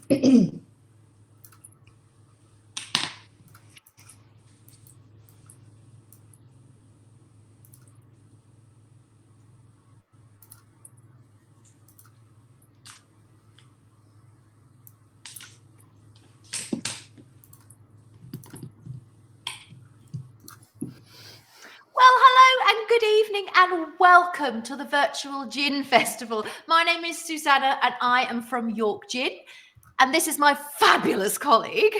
hello and good evening and welcome to the virtual gin festival. My name is Susannah and I am from York Gin, and this is my fabulous colleague.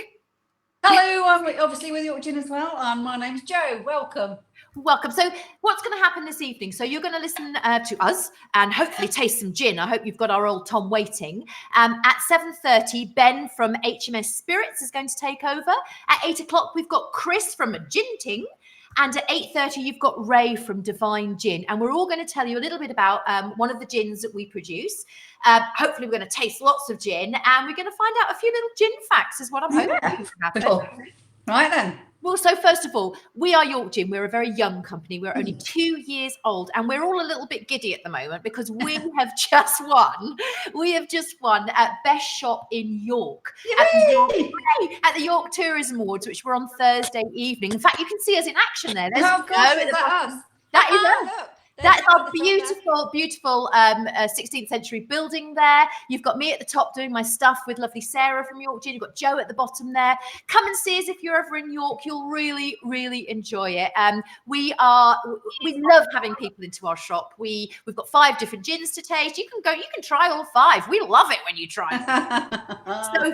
Hello, I'm obviously with York Gin as well, and my name's Jo. Welcome. Welcome. So what's going to happen this evening? So you're going to listen to us and hopefully taste some gin. I hope you've got our old Tom waiting. At 7:30, Ben from HMS Spirits is going to take over. At 8 o'clock, we've got Chris from Gin Ting. And at 8:30, you've got Ray from Divine Gin. And we're all going to tell you a little bit about one of the gins that we produce. Hopefully, we're going to taste lots of gin. And we're going to find out a few little gin facts is what I'm hoping to happen. Cool. Right then. Well, so first of all, we are York Gin. We're a very young company. We're only 2 years old, and we're all a little bit giddy at the moment because we have just won. We have just won at Best Shop in York at the York Tourism Awards, which were on Thursday evening. In fact, you can see us in action there. Oh gosh, is that us? That is us. That's our beautiful, beautiful 16th century building there. You've got me at the top doing my stuff with lovely Sarah from York Gin. You've got Jo at the bottom there. Come and see us if you're ever in York. You'll really, really enjoy it. We love having people into our shop. We've got 5 different gins to taste. You can try all 5. We love it when you try them. So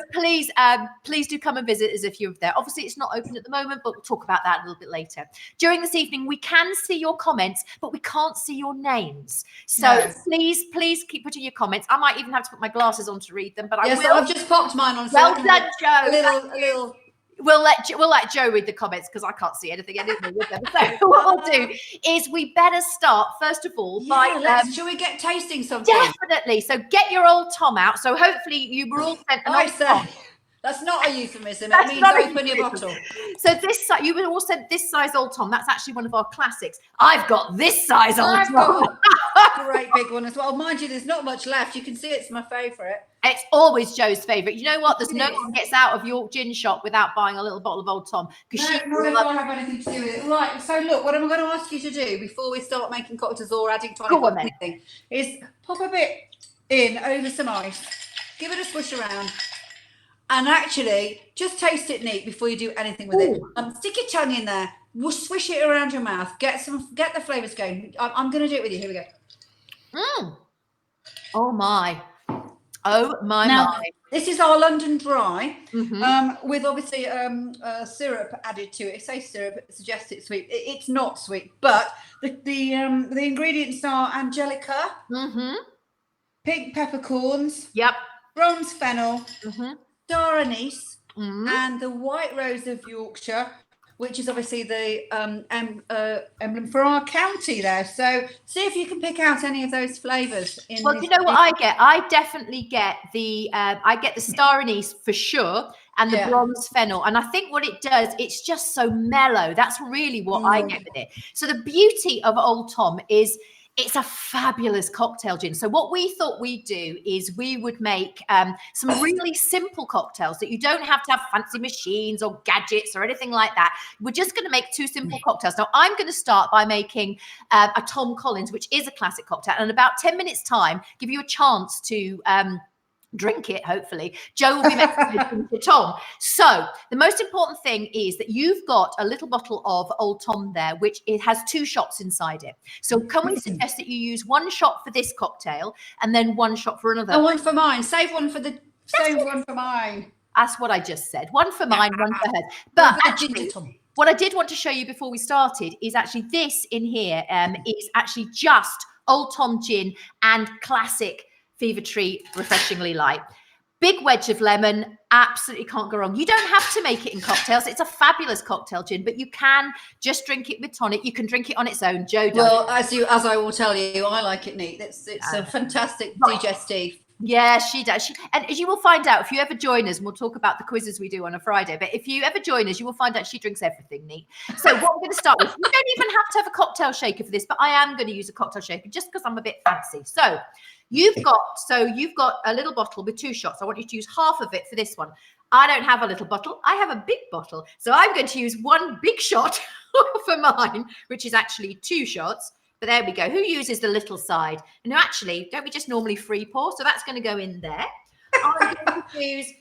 please do come and visit us if you're there. Obviously, it's not open at the moment, but we'll talk about that a little bit later. During this evening, we can see your comments, but we can't see your names. So please keep putting your comments. I might even have to put my glasses on to read them, but I will. I've just popped mine on. Well done, Jo. A little. We'll let Jo read the comments because I can't see anything anymore with them. So what we'll do is we better start first of all by shall we get tasting something? Definitely. So get your old Tom out. So hopefully you were all sent an old Tom. That's not a euphemism. It means open your bottle. So you were all sent this size old Tom. That's actually one of our classics. I've got this size old Tom. Great big one as well. Mind you, there's not much left. You can see it's my favourite. It's always Jo's favourite. You know what? There's no one gets out of York Gin shop without buying a little bottle of old Tom. No, I have anything to do with it. Right. So look, what I'm going to ask you to do before we start making cocktails or adding tonic or anything is pop a bit in over some ice. Give it a swish around. And actually, just taste it neat before you do anything with it. Stick your tongue in there, swish it around your mouth, get the flavours going. I'm going to do it with you. Here we go. Oh my! My! This is our London Dry, with obviously syrup added to it. It says syrup, it suggests it's sweet. It's not sweet, but the ingredients are angelica, pink peppercorns, bronze fennel. Star anise and the white rose of Yorkshire, which is obviously the emblem for our county there. So see if you can pick out any of those flavours. Well, you know what I get? I definitely get the star anise for sure, and the bronze fennel. And I think what it does, it's just so mellow. That's really what I get with it. So the beauty of Old Tom is it's a fabulous cocktail gin. So what we thought we'd do is we would make some really simple cocktails that you don't have to have fancy machines or gadgets or anything like that. We're just going to make 2 simple cocktails. Now, I'm going to start by making a Tom Collins, which is a classic cocktail. And in about 10 minutes' time, give you a chance to drink it, hopefully. Jo will be making it to Tom. So the most important thing is that you've got a little bottle of Old Tom there, which it has 2 shots inside it. So can we suggest that you use 1 shot for this cocktail and then 1 shot for another? And 1 for mine. Save one for mine. That's what I just said. 1 for mine, 1 for hers. But actually, what I did want to show you before we started is actually this in here is actually just Old Tom gin and classic Fever Tree Refreshingly Light. Big wedge of lemon, absolutely can't go wrong. You don't have to make it in cocktails. It's a fabulous cocktail gin, but you can just drink it with tonic. You can drink it on its own. Jo does. Well, as I will tell you, I like it neat. It's a fantastic digestive. Yeah, she does. And as you will find out, if you ever join us, and we'll talk about the quizzes we do on a Friday, but if you ever join us, you will find out she drinks everything neat. So what we're going to start with, you don't even have to have a cocktail shaker for this, but I am going to use a cocktail shaker just because I'm a bit fancy. So You've got a little bottle with 2 shots. I want you to use half of it for this one. I don't have a little bottle. I have a big bottle. So I'm going to use 1 big shot for mine, which is actually 2 shots. But there we go. Who uses the little side? No, actually, don't we just normally free pour? So that's going to go in there. I'm going to use,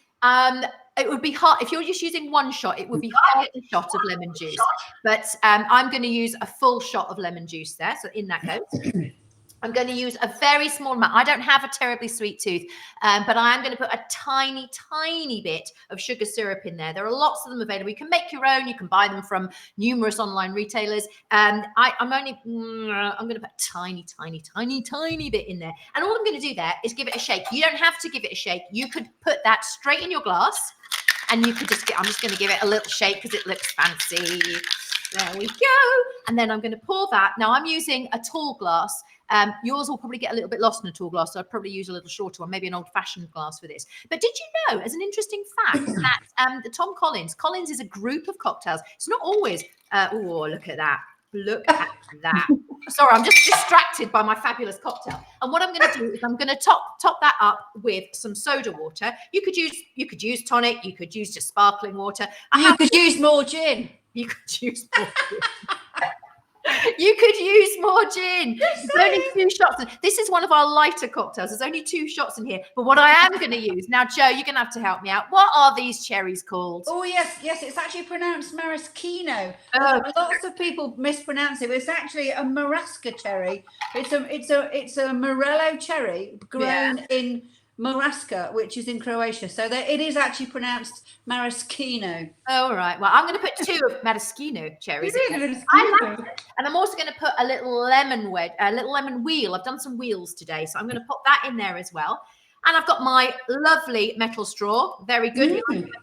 it would be hard. If you're just using 1 shot, it would be half a shot of lemon juice. But I'm going to use a full shot of lemon juice there. So in that goes. I'm going to use a very small amount. I don't have a terribly sweet tooth, but I am going to put a tiny, tiny bit of sugar syrup in there. There are lots of them available. You can make your own. You can buy them from numerous online retailers. I'm going to put a tiny, tiny, tiny, tiny bit in there. And all I'm going to do there is give it a shake. You don't have to give it a shake. You could put that straight in your glass, and you could I'm just going to give it a little shake because it looks fancy. There we go. And then I'm going to pour that. Now I'm using a tall glass. Yours will probably get a little bit lost in a tall glass, so I'd probably use a little shorter one, maybe an old-fashioned glass for this. But did you know, as an interesting fact, that the Tom Collins is a group of cocktails. It's not always, oh, look at that. Look at that. Sorry, I'm just distracted by my fabulous cocktail. And what I'm going to do is I'm going to top that up with some soda water. You could use tonic. You could use just sparkling water. You could use more gin. You could use more gin. You could use more gin. There's only 2 shots. This is one of our lighter cocktails. There's only 2 shots in here. But what I am going to use now, Jo, you're going to have to help me out. What are these cherries called? Oh yes, it's actually pronounced maraschino. Lots of people mispronounce it, but it's actually a marasca cherry. It's a morello cherry grown in Marasca, which is in Croatia. So it is actually pronounced maraschino. Oh, all right. Well, I'm going to put 2 of maraschino cherries in there. I like it. And I'm also going to put a little lemon wheel. I've done some wheels today, so I'm going to put that in there as well. And I've got my lovely metal straw. Very good.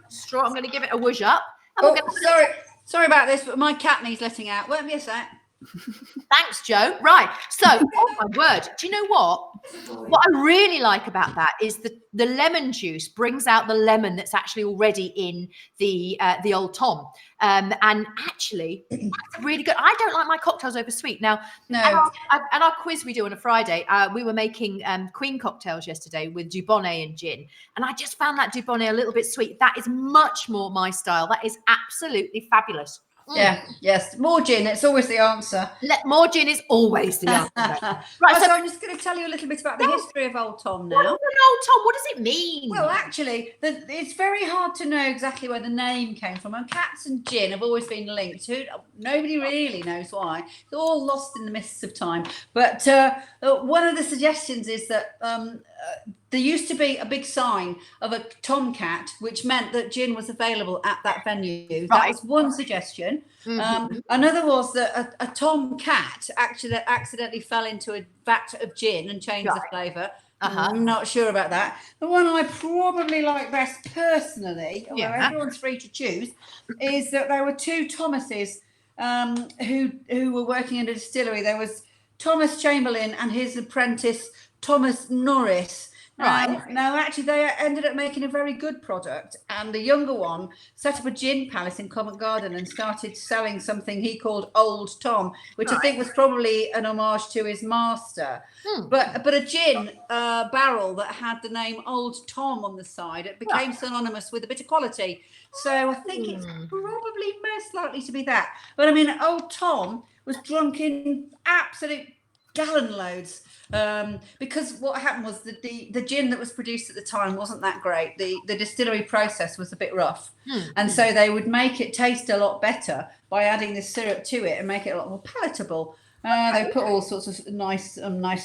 Straw. I'm going to give it a whoosh up. Sorry about this, but my cat needs letting out. Won't be a sec. Thanks, Jo. Right. So, oh my word. Do you know what? What I really like about that is the lemon juice brings out the lemon that's actually already in the Old Tom. And actually, that's really good. I don't like my cocktails over sweet. Now, at our quiz we do on a Friday, we were making Queen cocktails yesterday with Dubonnet and gin. And I just found that Dubonnet a little bit sweet. That is much more my style. That is absolutely fabulous. Yeah, yes. More gin. It's always the answer. More gin is always the answer. Right, so I'm just going to tell you a little bit about the history of Old Tom now. What is an Old Tom? What does it mean? Well, actually, it's very hard to know exactly where the name came from. And cats and gin have always been linked. Nobody really knows why. It's all lost in the mists of time. But one of the suggestions is that there used to be a big sign of a tomcat, which meant that gin was available at that venue. That was one suggestion. Another was that a tomcat actually accidentally fell into a vat of gin and changed the flavour. I'm not sure about that. The one I probably like best personally, although everyone's free to choose, is that there were 2 Thomases who were working in a distillery. There was Thomas Chamberlain and his apprentice Thomas Norris. Now, actually, they ended up making a very good product. And the younger one set up a gin palace in Covent Garden and started selling something he called Old Tom, which I think was probably an homage to his master. But a gin barrel that had the name Old Tom on the side, it became synonymous with a bit of quality. So I think it's probably most likely to be that. But I mean, Old Tom was drunk in absolute gallon loads. Because what happened was the gin that was produced at the time wasn't that great. The distillery process was a bit rough, and so they would make it taste a lot better by adding this syrup to it and make it a lot more palatable. They put all sorts of nice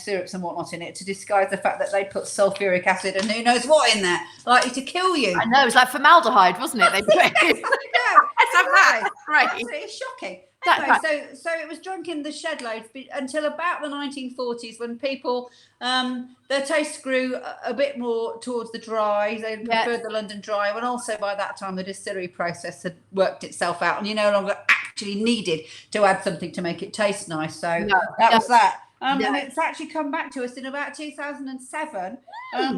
syrups and whatnot in it to disguise the fact that they put sulfuric acid and who knows what in there, likely to kill you. I know, it was like formaldehyde, wasn't it? They put it. Right. It's shocking. Anyway, so it was drunk in the shed loads until about the 1940s, when people their taste grew a bit more towards the dry. They preferred the London dry, and also by that time the distillery process had worked itself out, and you no longer actually needed to add something to make it taste nice. So that was that. And it's actually come back to us in about 2007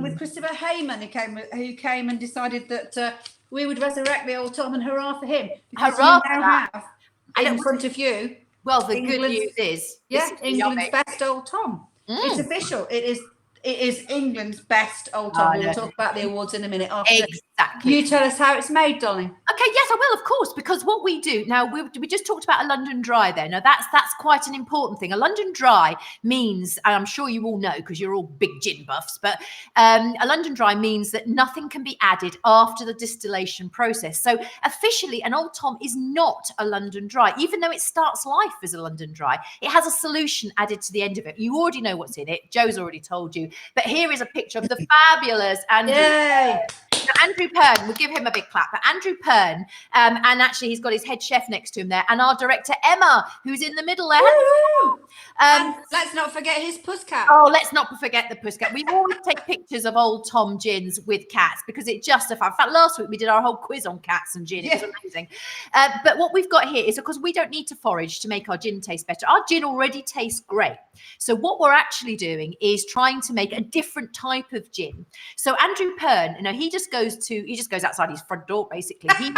with Christopher Hayman, who came and decided that we would resurrect the Old Tom, and hurrah for him! Because hurrah we now have in front of you. Well, the good news is, England's best Old Tom. It's official. It is it is England's best Old Tom. We'll talk about the awards in a minute after. Exactly. You tell us how it's made, darling. Okay, yes, I will, of course, because what we do now, we just talked about a London Dry there. Now, that's quite an important thing. A London Dry means, and I'm sure you all know because you're all big gin buffs, but a London Dry means that nothing can be added after the distillation process. So officially, an Old Tom is not a London Dry, even though it starts life as a London Dry. It has a solution added to the end of it. You already know what's in it. Joe's already told you. But here is a picture of the fabulous Andrew. Yay! Now, Andrew Pern, we'll give him a big clap. But Andrew Pern, and actually he's got his head chef next to him there, and our director Emma, who's in the middle there. And let's not forget his puss cat. Oh, let's not forget the puss cat. We always take pictures of Old Tom gins with cats because it justifies. In fact, last week we did our whole quiz on cats and gin. It was amazing. But what we've got here is, of course, we don't need to forage to make our gin taste better. Our gin already tastes great. So what we're actually doing is trying to make a different type of gin. So Andrew Pern, he just goes outside his front door, basically. He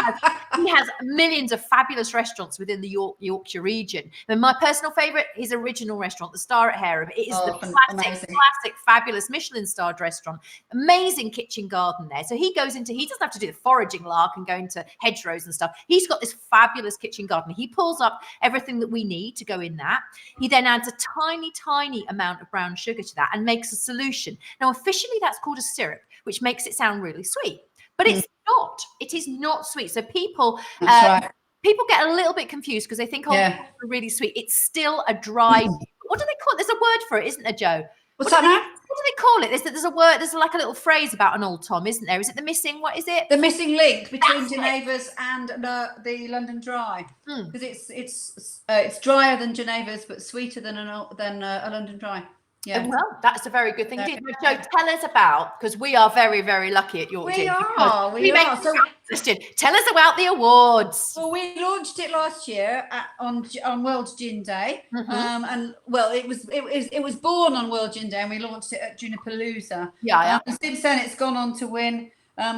has millions of fabulous restaurants within the Yorkshire region. And my personal favourite, his original restaurant, the Star at Hareham. It is the classic, fabulous Michelin-starred restaurant. Amazing kitchen garden there. So he doesn't have to do the foraging lark and go into hedgerows and stuff. He's got this fabulous kitchen garden. He pulls up everything that we need to go in that. He then adds a tiny, tiny amount of brown sugar to that and makes a solution. Now, officially, that's called a syrup, which makes it sound really sweet. But it's not. It is not sweet. So people get a little bit confused because they think, it's really sweet. It's still a dry. What do they call it? There's a word for it, isn't there, Jo? What's that now? What do they call it? There's a word. There's like a little phrase about an Old Tom, isn't there? Is it the missing? What is it? The missing link between Geneva's and the London Dry, because it's drier than Geneva's but sweeter than a London Dry. Yeah. Well, that's a very good thing. Jo, tell us about, because we are very, very lucky at York Gin. We are. So, tell us about the awards. Well, we launched it last year on World Gin Day, and it was born on World Gin Day, and we launched it at Junipalooza. Yeah. And since then, it's gone on to win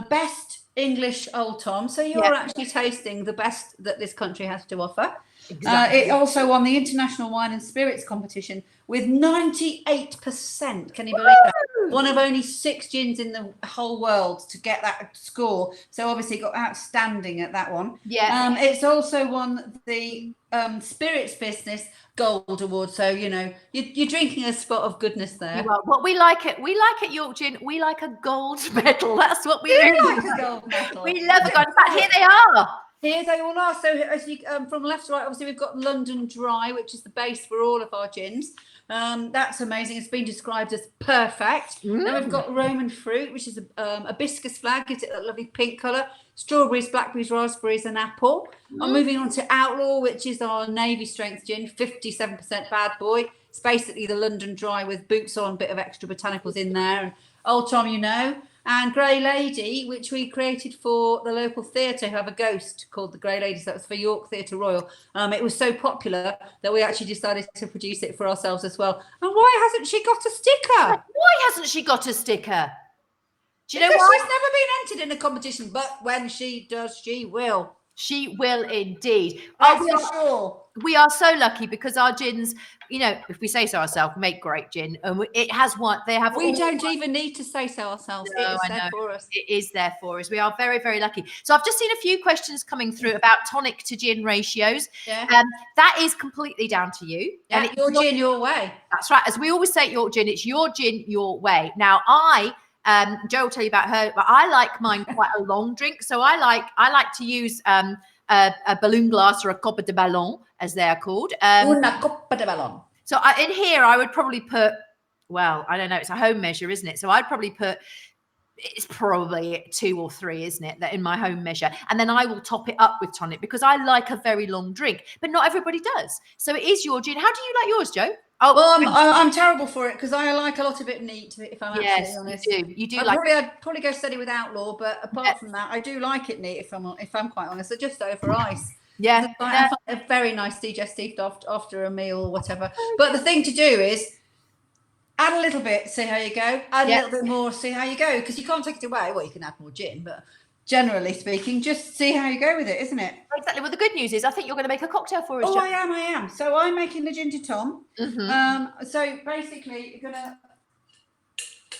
Best English Old Tom. So you're actually tasting the best that this country has to offer. Exactly. It also won the International Wine and Spirits competition with 98%. Can you believe that? One of only 6 gins in the whole world to get that score. So obviously got outstanding at that one. Yeah. It's also won the Spirits Business Gold Award. So, you're drinking a spot of goodness there. Well, what we like at York Gin, we like a gold medal. That's what we really like. A gold medal. We love a gold. In fact, here they are. Here they all are. So as you from left to right, obviously we've got London Dry, which is the base for all of our gins. That's amazing. It's been described as perfect. Then we've got Roman Fruit, which is a hibiscus flag. Gives it that lovely pink colour. Strawberries, blackberries, raspberries, and apple. I'm moving on to Outlaw, which is our Navy strength gin, 57% bad boy. It's basically the London Dry with boots on, a bit of extra botanicals in there. And Old Tom, and Grey Lady, which we created for the local theatre who have a ghost called the Grey Lady. So that was for York Theatre Royal. It was so popular that we actually decided to produce it for ourselves as well. And why hasn't she got a sticker? Why hasn't she got a sticker? Do you know why? She's never been entered in a competition, but when she does, she will. She will indeed. Sure. We are so lucky because our gins, if we say so ourselves, make great gin, and it has one. They have. We don't even need to say so ourselves. No, it is there for us. It is there for us. We are very, very lucky. So I've just seen a few questions coming through about tonic to gin ratios. Yeah. That is completely down to you. Yeah, and your gin, your way. That's right. As we always say at York Gin, it's your gin, your way. Now Jo will tell you about her, but I like mine quite a long drink. So I like to use a balloon glass or a copa de ballon, as they are called. Una copa de ballon. So in here, I would probably put, I don't know, it's a home measure, isn't it? So I'd probably put, it's probably 2 or 3, isn't it? That in my home measure. And then I will top it up with tonic because I like a very long drink, but not everybody does. So it is your gin. How do you like yours, Jo? Oh, well, I'm terrible for it because I like a lot of it neat. If I'm absolutely honest, you do. I'd probably go steady with Outlaw, but apart from that, I do like it neat. If I'm quite honest, they're just over ice. Yeah, I find it very nice digestive after a meal or whatever. But the thing to do is add a little bit, see how you go. Add a little bit more, see how you go. Because you can't take it away. Well, you can add more gin, but generally speaking, just see how you go with it, isn't it? Exactly. Well, the good news is I think you're going to make a cocktail for us. Oh, I am. So I'm making the ginger tom. So basically, you're going to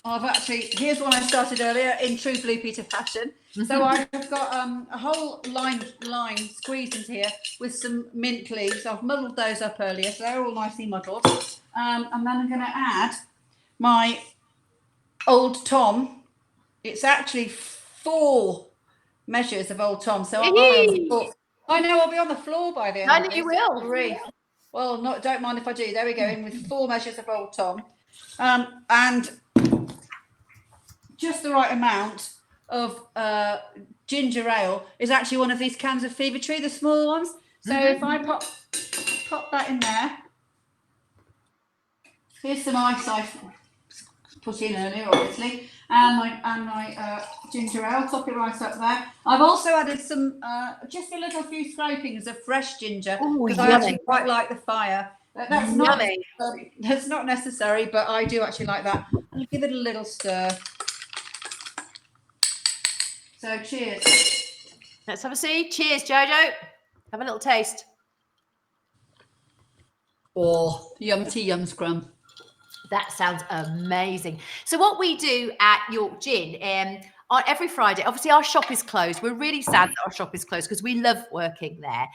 here's one I started earlier in true Blue Peter fashion. So I've got a whole lime squeezed into here with some mint leaves. I've muddled those up earlier, so they're all nicely muddled. And then I'm going to add my Old Tom. It's actually 4 measures of Old Tom. So I'll I know I'll be on the floor by the end. I know you will. 3. Well, don't mind if I do. There we go, in with 4 measures of Old Tom. And just the right amount of ginger ale is actually one of these cans of Fever Tree, the small ones. So if I pop that in there, here's some ice I put in earlier, obviously, and my ginger ale. Top it right up there. I've also added some just a little few scrapings of fresh ginger because I actually quite like the fire. That's not necessary, but I do actually like that. I'll give it a little stir. So cheers. Let's have a see. Cheers, Jojo. Have a little taste. Oh, yum-ty yum scrum. That sounds amazing. So what we do at York Gin, on every Friday, obviously our shop is closed. We're really sad that our shop is closed because we love working there.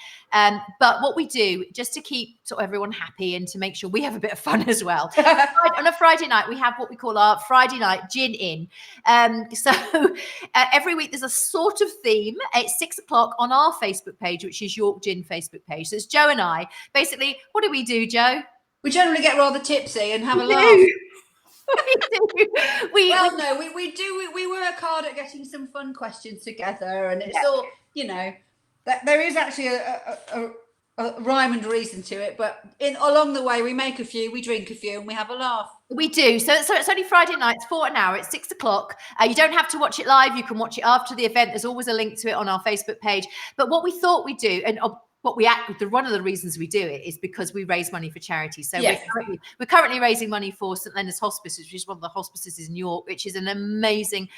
But what we do, just to keep sort of everyone happy and to make sure we have a bit of fun as well, on a Friday night, we have what we call our Friday night gin in. So every week there's a sort of theme. It's 6 o'clock on our Facebook page, which is York Gin Facebook page. So it's Jo and I. Basically, what do we do, Jo? We generally get rather tipsy and have a laugh. We work hard at getting some fun questions together, and it's all, you know, that there is actually a rhyme and reason to it, but along the way we make a few, we drink a few, and we have a laugh. We do. So it's only Friday nights for an hour. It's 6 o'clock. You don't have to watch it live. You can watch it after the event. There's always a link to it on our Facebook page. But what we thought we'd do, and one of the reasons we do it is because we raise money for charity. So we're currently raising money for St Leonard's Hospice, which is one of the hospices in York, which is an amazing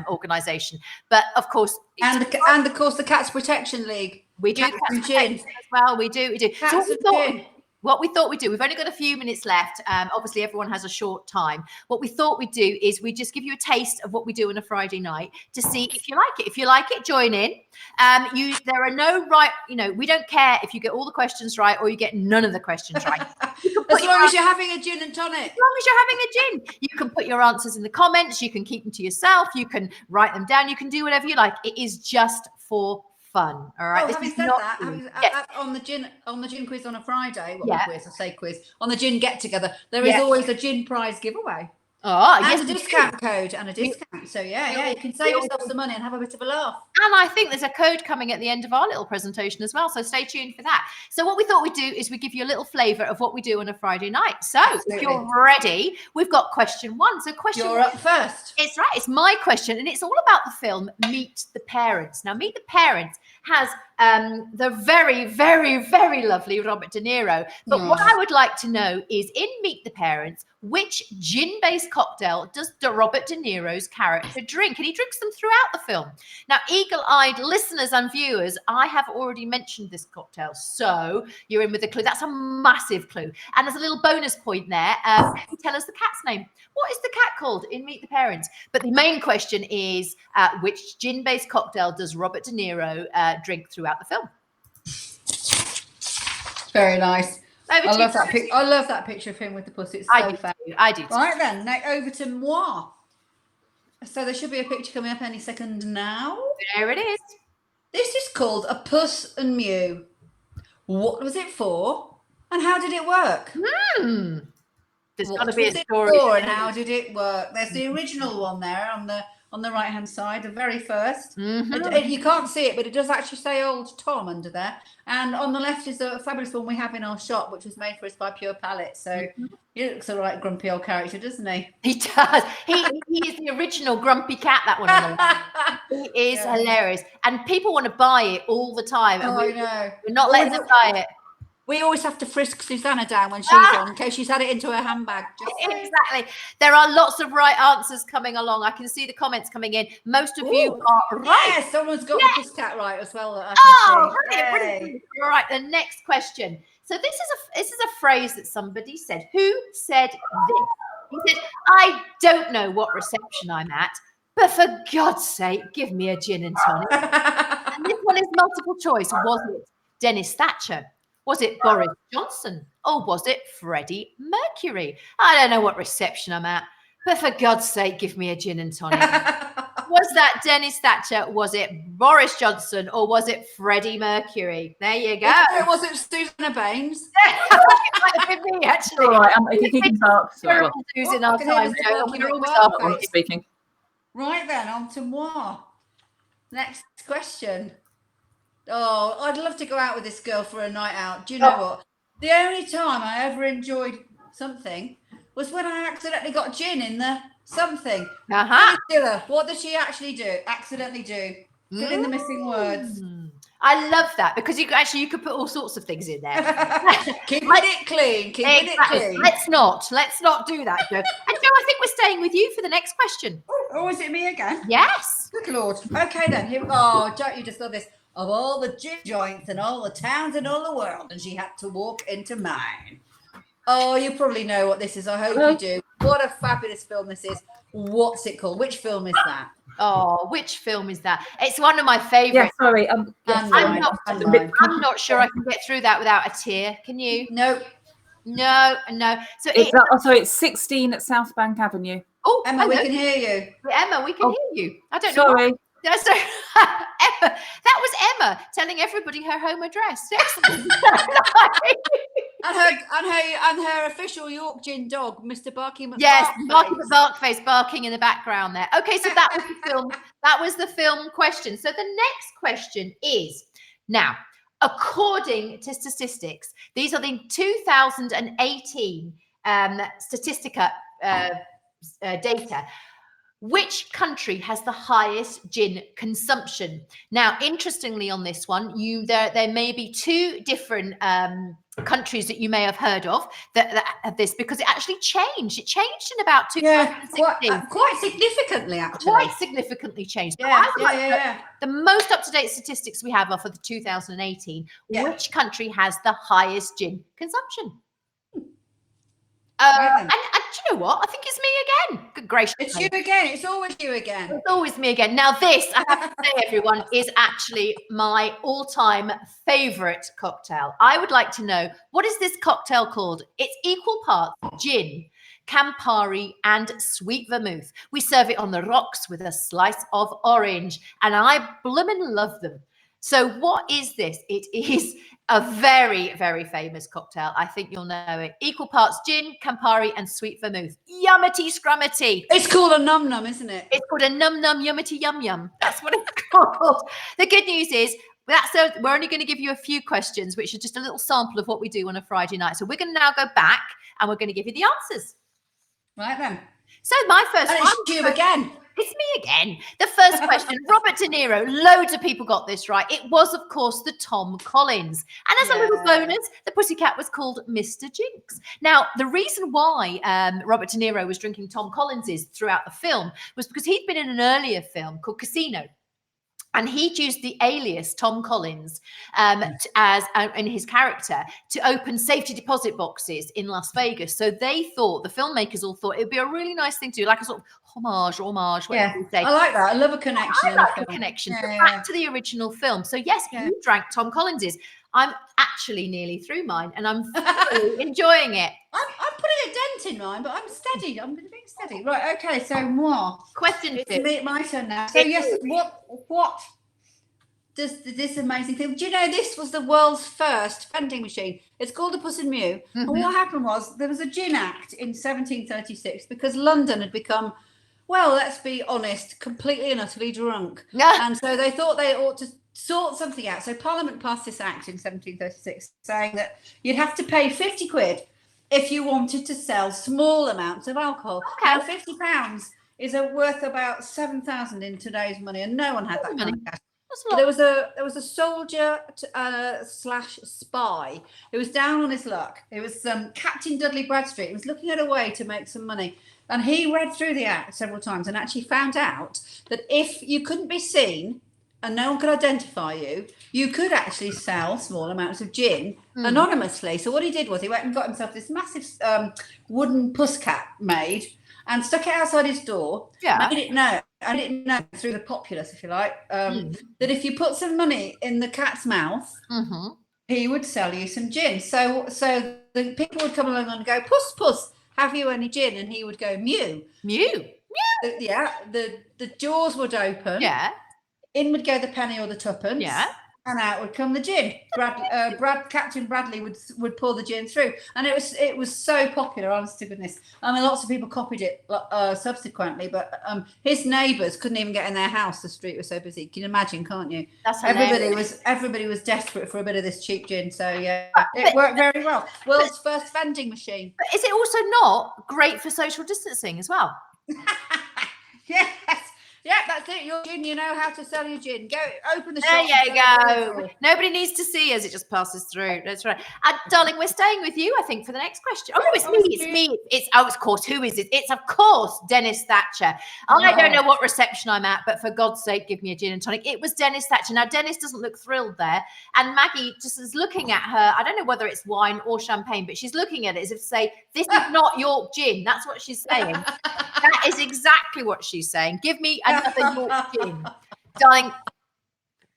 organisation. But of course, and of course the Cats Protection League. We do gin as well. We do. So what we thought we'd do, we've only got a few minutes left. Obviously, everyone has a short time. What we thought we'd do is we just give you a taste of what we do on a Friday night to see if you like it. If you like it, join in. There are no right, we don't care if you get all the questions right or you get none of the questions right. As long as you're having a gin and tonic. As long as you're having a gin. You can put your answers in the comments. You can keep them to yourself. You can write them down. You can do whatever you like. It is just for fun. All right. Having said that, on the gin quiz on a Friday, on the gin get together, there is always a gin prize giveaway. And a discount code and a discount. So you can save yourself some money and have a bit of a laugh. And I think there's a code coming at the end of our little presentation as well. So stay tuned for that. So what we thought we'd do is we give you a little flavour of what we do on a Friday night. So if you're ready, we've got question 1. So you're up first. It's right. It's my question, and it's all about the film Meet the Parents. Now, Meet the Parents has the very, very, very lovely Robert De Niro. But what I would like to know is, in Meet the Parents, which gin-based cocktail does Robert De Niro's character drink? And he drinks them throughout the film. Now, eagle-eyed listeners and viewers, I have already mentioned this cocktail, so you're in with a clue. That's a massive clue. And there's a little bonus point there. Can you tell us the cat's name? What is the cat called in Meet the Parents? But the main question is, which gin-based cocktail does Robert De Niro drink throughout the film? Very nice. I love that picture of him with the pussy. It's so fab. I do too. Right then, now over to moi. So there should be a picture coming up any second now. There it is. This is called a Puss and Mew. What was it for? And how did it work? There's got to be a story. And how did it work? There's the original one there on the right hand side, the very first. You can't see it, but it does actually say Old Tom under there. And on the left is a fabulous one we have in our shop, which was made for us by Pure Palette. So he looks a right grumpy old character, doesn't he? He does. He is the original grumpy cat, that one. He is hilarious. And people want to buy it all the time. And I know. We're not letting them buy it. We always have to frisk Susannah down when she's on, in case she's had it into her handbag. Exactly. There are lots of right answers coming along. I can see the comments coming in. Most of you are right. Yes, someone's got the puss cat right as well. Brilliant. All right, the next question. So this is a phrase that somebody said. Who said this? He said, I don't know what reception I'm at, but for God's sake, give me a gin and tonic. And this one is multiple choice. Was it Dennis Thatcher? Was it Boris Johnson? Or was it Freddie Mercury? I don't know what reception I'm at, but for God's sake, give me a gin and tonic. Was that Dennis Thatcher? Was it Boris Johnson? Or was it Freddie Mercury? There you go. It wasn't Susannah Baines. It might have been me, actually. All right, if you can talk. Losing our time, Jo. We're always speaking. Right then, on to moi. Next question. Oh, I'd love to go out with this girl for a night out. Do you know what? The only time I ever enjoyed something was when I accidentally got gin in the something. What does she actually do? Accidentally do? Fill in the missing words. I love that because you could put all sorts of things in there. Keeping it clean. Keeping it clean. Let's not do that, Jo. And Jo, I think we're staying with you for the next question. Oh, is it me again? Yes. Good Lord. Okay then. Here. Oh, don't you just love this? Of all the gin joints and all the towns in all the world, and she had to walk into mine. Oh, you probably know what this is. I hope you do. What a fabulous film this is. What's it called? Which film is that? Oh, which film is that? It's one of my favourites. Yeah, sorry. I'm not sure I can get through that without a tear. Can you? No. So it's 16 at South Bank Avenue. Oh, Emma, we can hear you. Emma, we can hear you. I don't know. Sorry. Emma, that was Emma telling everybody her home address. and her official York gin dog, Mr. Barky McBarkface. Yes, Barky McBarkface barking in the background there. Okay, so that was the film. That was the film question. So the next question is now, according to statistics, these are the 2018 Statistica data. Which country has the highest gin consumption? Now, interestingly, on this one, there may be two different countries that you may have heard of that have this because it actually changed. It changed in about 2016. Quite significantly, actually. Quite significantly changed. Yeah. The most up-to-date statistics we have are for the 2018. Yeah. Which country has the highest gin consumption? And do you know what? I think it's me again. Good gracious. It's you again. It's always you again. It's always me again. Now, this, I have to say, everyone, is actually my all-time favourite cocktail. I would like to know, what is this cocktail called? It's equal parts gin, Campari, and sweet vermouth. We serve it on the rocks with a slice of orange, and I bloomin' love them. So what is this? It is a very, very famous cocktail. I think you'll know it. Equal parts gin, Campari, and sweet vermouth. Yummity scrummity. It's called a num num, isn't it? It's called a num num yummity yum yum. That's what it's called. The good news is we're only going to give you a few questions, which is just a little sample of what we do on a Friday night. So we're going to now go back and we're going to give you the answers. Right then. So my first one. It's you again. It's me again. The first question, Robert De Niro. Loads of people got this right. It was, of course, the Tom Collins. And as a little bonus, the pussycat was called Mr. Jinx. Now, the reason why Robert De Niro was drinking Tom Collins's throughout the film was because he'd been in an earlier film called Casino. And he'd used the alias Tom Collins as in his character to open safety deposit boxes in Las Vegas. So they thought, the filmmakers all thought, it would be a really nice thing to do, like a sort of homage, whatever you say. I like that. I love a connection. I like a connection. Back to the original film. So yes, you drank Tom Collins's. I'm actually nearly through mine, and I'm really enjoying it. I'm putting a dent in mine, but I'm steady. I'm being steady. Right. Okay. So moi. Question two. It's my turn now. So yes, what does this amazing thing? Do you know this was the world's first vending machine? It's called the Puss in Mew. And what happened was there was a gin act in 1736 because London had become, well, let's be honest, completely and utterly drunk. And so they thought they ought to sort something out. So Parliament passed this act in 1736 saying that you'd have to pay 50 quid if you wanted to sell small amounts of alcohol. Now, £50 is worth about 7,000 in today's money, and no one had that kind of cash. There was a soldier slash spy who was down on his luck. It was Captain Dudley Bradstreet. He was looking at a way to make some money, and he read through the act several times and actually found out that if you couldn't be seen and no one could identify you, you could actually sell small amounts of gin anonymously. So what he did was he went and got himself this massive wooden pusscat made and stuck it outside his door. Yeah. I didn't know through the populace, if you like, that if you put some money in the cat's mouth, he would sell you some gin. So the people would come along and go, puss, puss, have you any gin? And he would go, mew. Mew. The jaws would open. Yeah. In would go the penny or the tuppence. Yeah. And out would come the gin. Captain Bradley would pour the gin through, and it was so popular. Honest to goodness, I mean, lots of people copied it subsequently, but his neighbours couldn't even get in their house. The street was so busy. Can you imagine? Can't you? That's everybody was desperate for a bit of this cheap gin. So yeah, it worked very well. World's first vending machine. But is it also not great for social distancing as well? Yes. Yeah, that's it. Your gin, you know how to sell your gin. Go open the shop. There you go. Nobody needs to see us. It just passes through. That's right. Darling, we're staying with you, I think, for the next question. Oh, it's me. It's me. It's of course. Who is it? It's of course Dennis Thatcher. I don't know what reception I'm at, but for God's sake, give me a gin and tonic. It was Dennis Thatcher. Now, Dennis doesn't look thrilled there, and Maggie just is looking at her. I don't know whether it's wine or champagne, but she's looking at it as if to say, "This is not York gin." That's what she's saying. That is exactly what she's saying. Give me another York gin. Darling,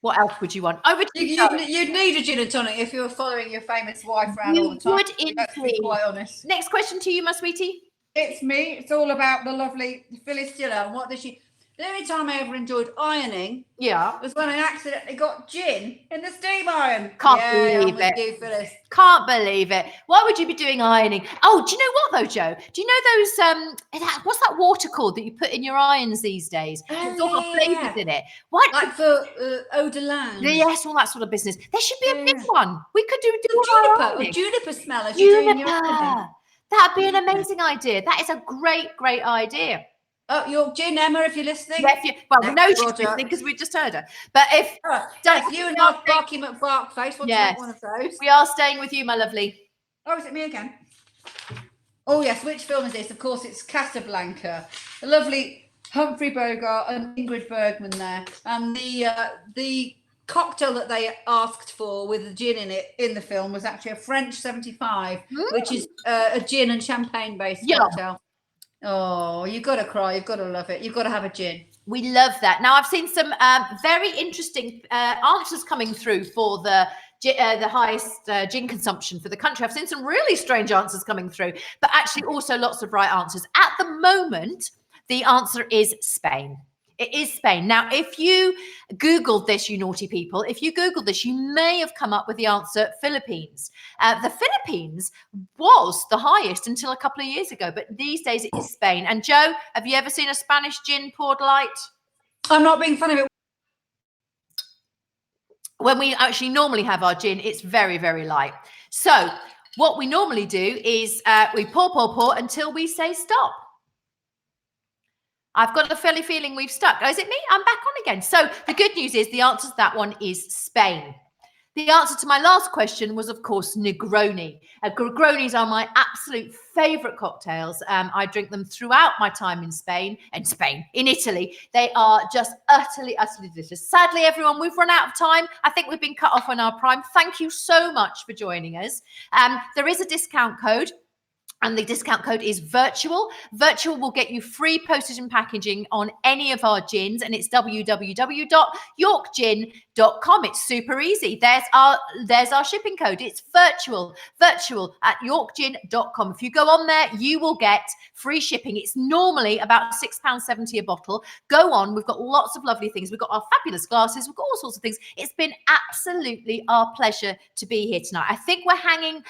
what else would you want? Over to you'd need a gin and tonic if you were following your famous wife around all the time. Would indeed. Let's be quite honest. Next question to you, my sweetie. It's me. It's all about the lovely Phyllis Diller and what does she... The only time I ever enjoyed ironing was when I accidentally got gin in the steam iron. Can't believe it. Can't believe it. Why would you be doing ironing? Oh, do you know what though, Jo? Do you know those what's that water called that you put in your irons these days? It's all got flavours in it. What? Like for eau de lange. Yes, all that sort of business. There should be a big one. We could do juniper smell as you're doing your ironing. That'd be an amazing idea. That is a great, great idea. Oh, York gin, Emma, if you're listening. Yeah, we know she's listening because we just heard her. But if you and not Barky McBarkface, what's not one of those? We are staying with you, my lovely. Oh, is it me again? Oh yes, which film is this? Of course, it's Casablanca. The lovely Humphrey Bogart and Ingrid Bergman there, and the cocktail that they asked for with the gin in it in the film was actually a French 75, which is a gin and champagne based cocktail. Oh, you've got to cry. You've got to love it. You've got to have a gin. We love that. Now, I've seen some very interesting answers coming through for the highest gin consumption for the country. I've seen some really strange answers coming through, but actually also lots of right answers. At the moment, the answer is Spain. It is Spain. Now, if you Googled this, you naughty people, if you Googled this, you may have come up with the answer Philippines. The Philippines was the highest until a couple of years ago, but these days it is Spain. And Jo, have you ever seen a Spanish gin poured light? I'm not being funny, but when we actually normally have our gin, it's very, very light. So what we normally do is we pour until we say stop. I've got a fairly feeling we've stuck. Oh, is it me? I'm back on again. So the good news is the answer to that one is Spain. The answer to my last question was, of course, Negroni. Negronis are my absolute favourite cocktails. I drink them throughout my time in Italy. They are just utterly, utterly delicious. Sadly, everyone, we've run out of time. I think we've been cut off on our prime. Thank you so much for joining us. There is a discount code. And the discount code is virtual. Virtual will get you free postage and packaging on any of our gins, and it's www.yorkgin.com. It's super easy. There's our shipping code. It's virtual at yorkgin.com. If you go on there, you will get free shipping. It's normally about £6.70 a bottle. Go on. We've got lots of lovely things. We've got our fabulous glasses. We've got all sorts of things. It's been absolutely our pleasure to be here tonight. I think we're handing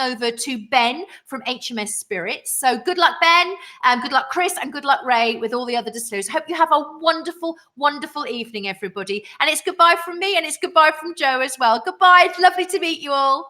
over to Ben from HMS Spirits. So good luck, Ben, and good luck, Chris, and good luck, Ray, with all the other distillers. Hope you have a wonderful, wonderful evening, everybody. And it's goodbye from me, and it's goodbye from Jo as well. Goodbye. It's lovely to meet you all.